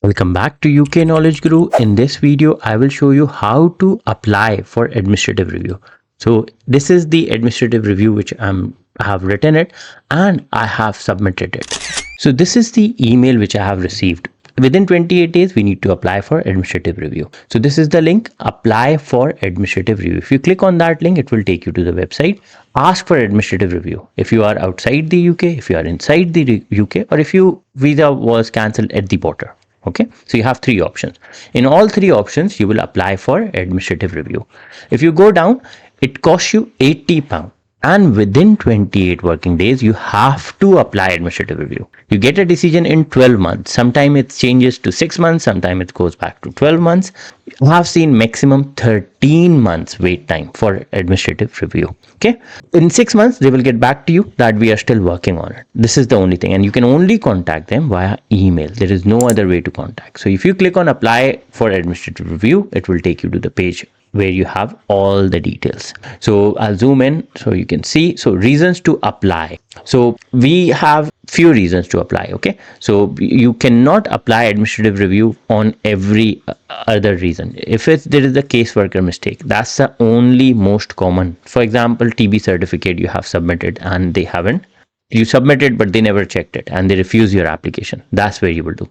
Welcome back to UK Knowledge Guru. In this video, I will show you how to apply for administrative review. So this is the administrative review which I have written it and I have submitted it. So this is the email which I have received. Within 28 days, we need to apply for administrative review. So this is the link, apply for administrative review. If you click on that link, it will take you to the website. Ask for administrative review. If you are outside the UK, if you are inside the UK, or if your visa was cancelled at the border. Okay, so you have three options. In all three options, you will apply for administrative review. If you go down, it costs you £80. And within 28 working days, you have to apply administrative review. You get a decision in 12 months. Sometimes it changes to 6 months. Sometimes it goes back to 12 months. I have seen maximum 13 months wait time for administrative review. Okay. In 6 months, they will get back to you that we are still working on it. This is the only thing. And you can only contact them via email. There is no other way to contact. So if you click on apply for administrative review, it will take you to the page where you have all the details. So I'll zoom in so you can see. So reasons to apply. So we have few reasons to apply. Okay. So you cannot apply administrative review on every other reason. If there is a caseworker mistake, that's the only most common. For example, TB certificate you have submitted and they haven't. You submitted, but they never checked it and they refuse your application. That's where you will do.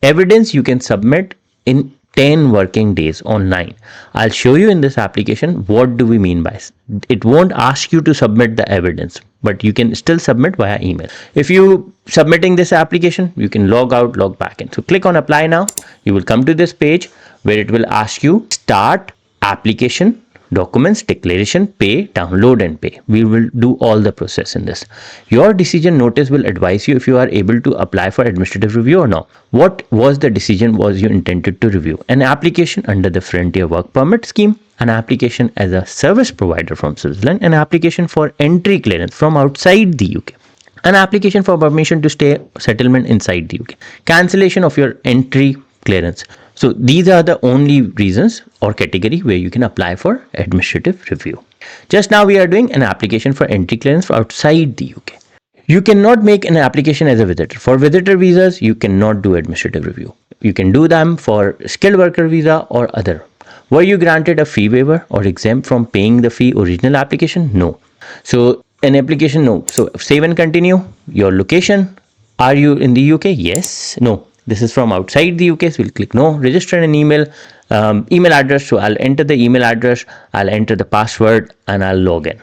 Evidence you can submit in 10 working days online. I'll show you in this application what do we mean by it. Won't ask you to submit the evidence, but you can still submit via email. If you submitting this application, you can log out, log back in. So click on apply now. You will come to this page where it will ask you start application, documents, declaration, pay, download and pay. We will do all the process in this. Your decision notice will advise you if you are able to apply for administrative review or not. What was the decision was you intended to review? An application under the Frontier Work Permit scheme, an application as a service provider from Switzerland, an application for entry clearance from outside the UK, an application for permission to stay settlement inside the UK, cancellation of your entry clearance. So these are the only reasons or category where you can apply for administrative review. Just now we are doing an application for entry clearance for outside the UK. You cannot make an application as a visitor. For visitor visas, you cannot do administrative review. You can do them for skilled worker visa or other. Were you granted a fee waiver or exempt from paying the fee original application? No. So an application, no. So save and continue. Your location. Are you in the UK? Yes. No. This is from outside the UK, so we'll click no. Register an email, email address. So I'll enter the email address, I'll enter the password and I'll log in.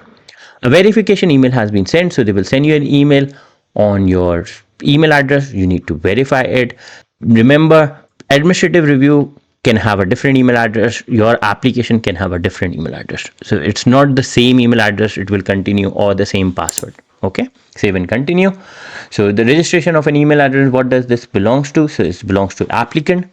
A verification email has been sent, so they will send you an email on your email address. You need to verify it. Remember, administrative review can have a different email address. Your application can have a different email address. So it's not the same email address, it will continue, or the same password. Okay, save and continue. So the registration of an email address, what does this belongs to? So it belongs to applicant,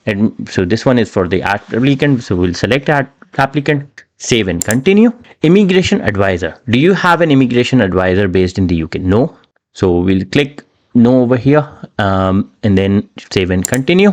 and so this one is for the applicant. So we'll select applicant, save and continue. Immigration advisor. Do you have an immigration advisor based in the UK? No. So we'll click no over here, and then save and continue.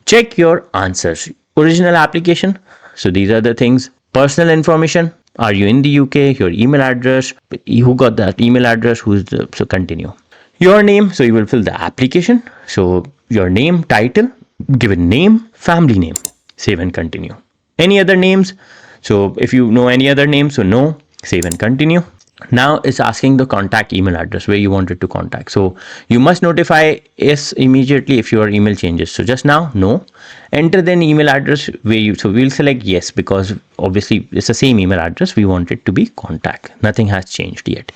Check your answers. Original application. So these are the things. Personal information. Are you in the UK? Your email address. Who got that email address? So continue. Your name. So you will fill the application. So your name, title, given name, family name. Save and continue. Any other names? So if you know any other names, so no. Save and continue. Now it's asking the contact email address where you wanted to contact. So you must notify yes immediately if your email changes. So just now, no. Enter then email address where you, so we'll select yes because obviously it's the same email address. We want it to be contact. Nothing has changed yet.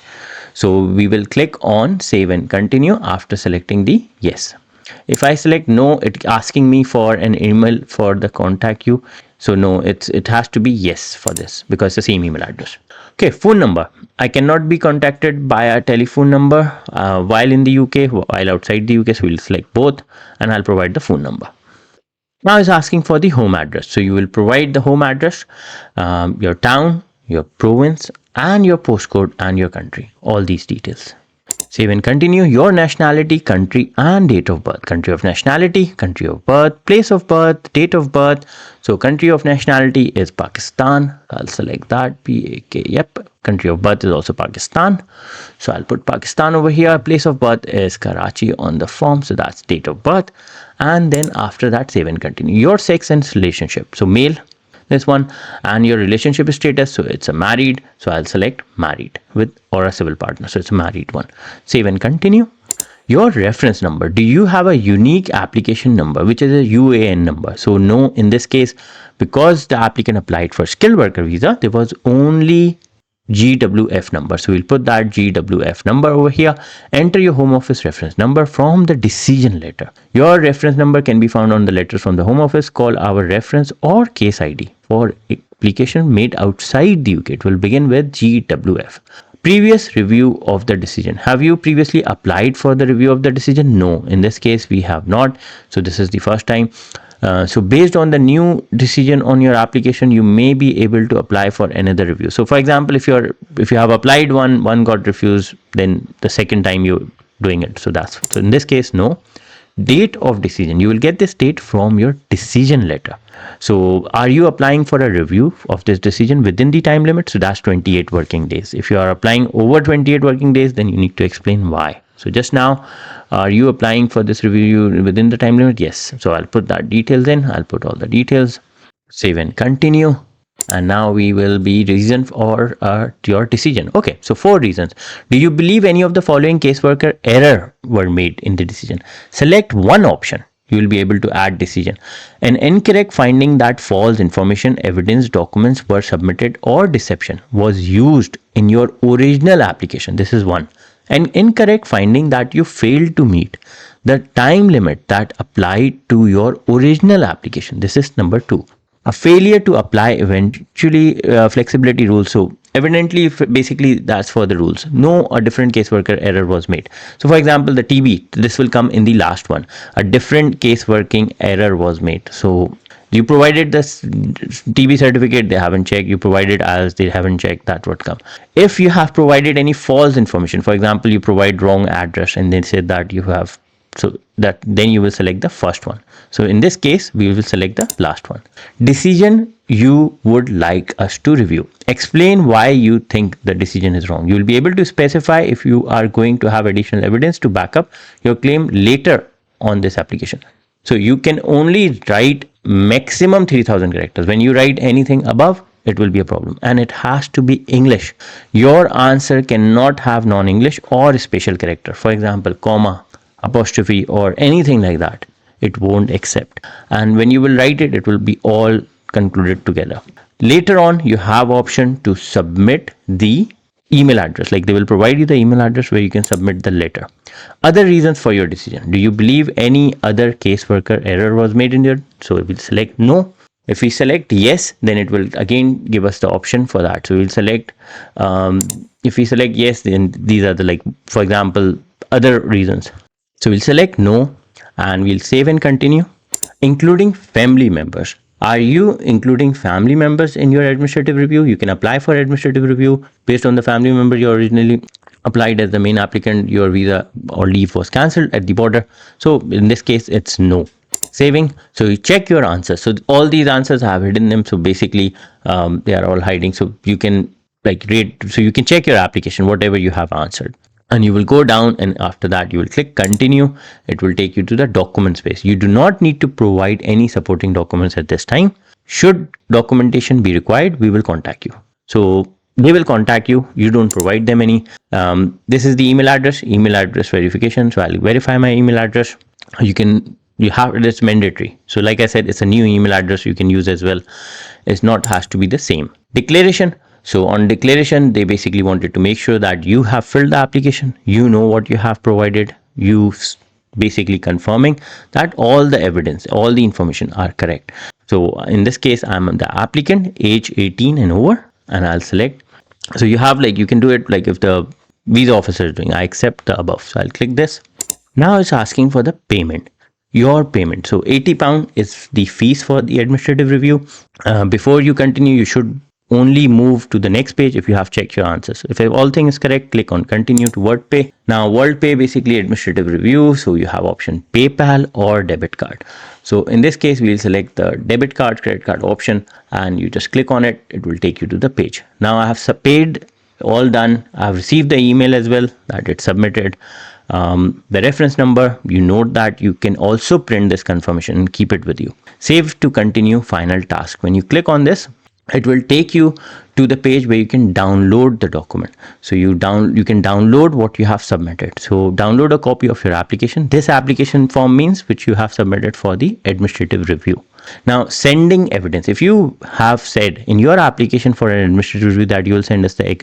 So we will click on save and continue after selecting the yes. If I select no, it's asking me for an email for the contact you. So no, it has to be yes for this because it's the same email address. Okay, phone number. I cannot be contacted by a telephone number while in the UK, while outside the UK. So we'll select both and I'll provide the phone number. Now it's asking for the home address. So you will provide the home address, your town, your province and your postcode and your country, all these details. Save and continue. Your nationality, country and date of birth. Country of nationality, country of birth, place of birth, date of birth. So country of nationality is Pakistan. I'll select that, PAK. Yep. Country of birth is also Pakistan. So I'll put Pakistan over here. Place of birth is Karachi on the form. So that's date of birth. And then after that, save and continue. Your sex and relationship. So male, this one, and your relationship status, so it's a married, so I'll select married with or a civil partner, so it's a married one. Save and continue. Your reference number, do you have a unique application number which is a UAN number? So no, in this case, because the applicant applied for skilled worker visa, there was only GWF number. So we'll put that GWF number over here. Enter your home office reference number from the decision letter. Your reference number can be found on the letters from the home office. Call our reference or case ID for application made outside the UK. It will begin with GWF. Previous review of the decision. Have you previously applied for the review of the decision? No, in this case we have not. So this is the first time. So based on the new decision on your application, you may be able to apply for another review. So for example, if you have applied one got refused, then the second time you're doing it. So in this case, no. Date of decision, you will get this date from your decision letter. So are you applying for a review of this decision within the time limit? So that's 28 working days. If you are applying over 28 working days, then you need to explain why. So just now, are you applying for this review within the time limit? Yes. So I'll put that details in. I'll put all the details. Save and continue. And now we will be reason for your decision. Okay, so 4 reasons. Do you believe any of the following caseworker error were made in the decision? Select one option. You will be able to add decision. An incorrect finding that false information, evidence, documents were submitted or deception was used in your original application. This is one. An incorrect finding that you failed to meet the time limit that applied to your original application. This is number 2. A failure to apply eventually flexibility rules. So evidently, basically that's for the rules. No, a different caseworker error was made. So for example, the TB, this will come in the last one. A different case working error was made. So you provided this TB certificate, they haven't checked. You provided as they haven't checked, that would come. If you have provided any false information, for example, you provide wrong address and they said that you have, so that then you will select the first one. So in this case, we will select the last one. Decision you would like us to review. Explain why you think the decision is wrong. You will be able to specify if you are going to have additional evidence to back up your claim later on this application. So you can only write maximum 3000 characters. When you write anything above, it will be a problem, and it has to be English. Your answer cannot have non-English or special character. For example, comma, apostrophe or anything like that, it won't accept. And when you will write it, it will be all concluded together. Later on, you have option to submit the email address. Like they will provide you the email address where you can submit the letter. Other reasons for your decision. Do you believe any other caseworker error was made in your? So we will select no. If we select yes, then it will again give us the option for that. So we'll select, if we select yes, then these are the, like, for example, other reasons. So we'll select no and we'll save and continue. Including family members. Are you including family members in your administrative review? You can apply for administrative review based on the family member you originally applied as the main applicant. Your visa or leave was cancelled at the border. So in this case, it's no. Saving. So you check your answers. So all these answers have hidden them. So basically, they are all hiding. So you can rate. So you can check your application, whatever you have answered. And you will go down, and after that you will click continue. It will take you to the document space. You do not need to provide any supporting documents at this time. Should documentation be required, we will contact you. So they will contact you. You don't provide them any. This is the email address verification. So I'll verify my email address. You have it's mandatory. So like I said, it's a new email address you can use as well. It's not has to be the same. Declaration. So on declaration, they basically wanted to make sure that you have filled the application, you know what you have provided, you basically confirming that all the evidence, all the information are correct. So in this case, I'm the applicant, age 18 and over, and I'll select. So you have you can do it if the visa officer is doing, I accept the above. So I'll click this. Now it's asking for the payment. Your payment. So £80 is the fees for the administrative review. Before you continue, you should only move to the next page if you have checked your answers. If all thing is correct, click on continue to WorldPay. Now WorldPay basically administrative review, so you have option PayPal or debit card. So in this case, we'll select the debit card, credit card option, and you just click on it. It will take you to the page. Now I have paid, all done. I've received the email as well that it's submitted. The reference number, you note that you can also print this confirmation and keep it with you. Save to continue final task. When you click on this, it will take you to the page where you can download the document. So you can download what you have submitted. So download a copy of your application. This application form means which you have submitted for the administrative review. Now, sending evidence. If you have said in your application for an administrative review that you will send us the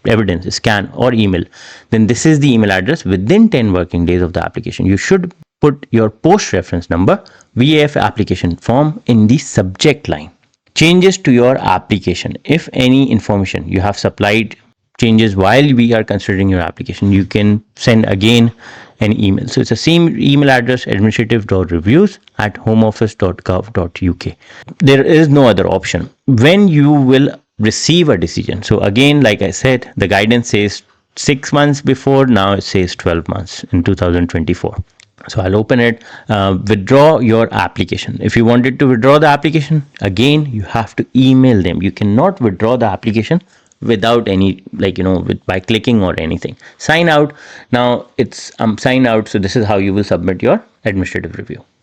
evidence, scan or email, then this is the email address. Within 10 working days of the application, you should put your post reference number, VAF application form, in the subject line. Changes to your application. If any information you have supplied changes while we are considering your application, you can send again an email. So it's the same email address, administrative.reviews@homeoffice.gov.uk. There is no other option. When you will receive a decision. So again, like I said, the guidance says 6 months before, now it says 12 months in 2024. So I'll open it. Withdraw your application. If you wanted to withdraw the application, again, you have to email them. You cannot withdraw the application without any, by clicking or anything. Sign out. Now I'm signed out. So this is how you will submit your administrative review.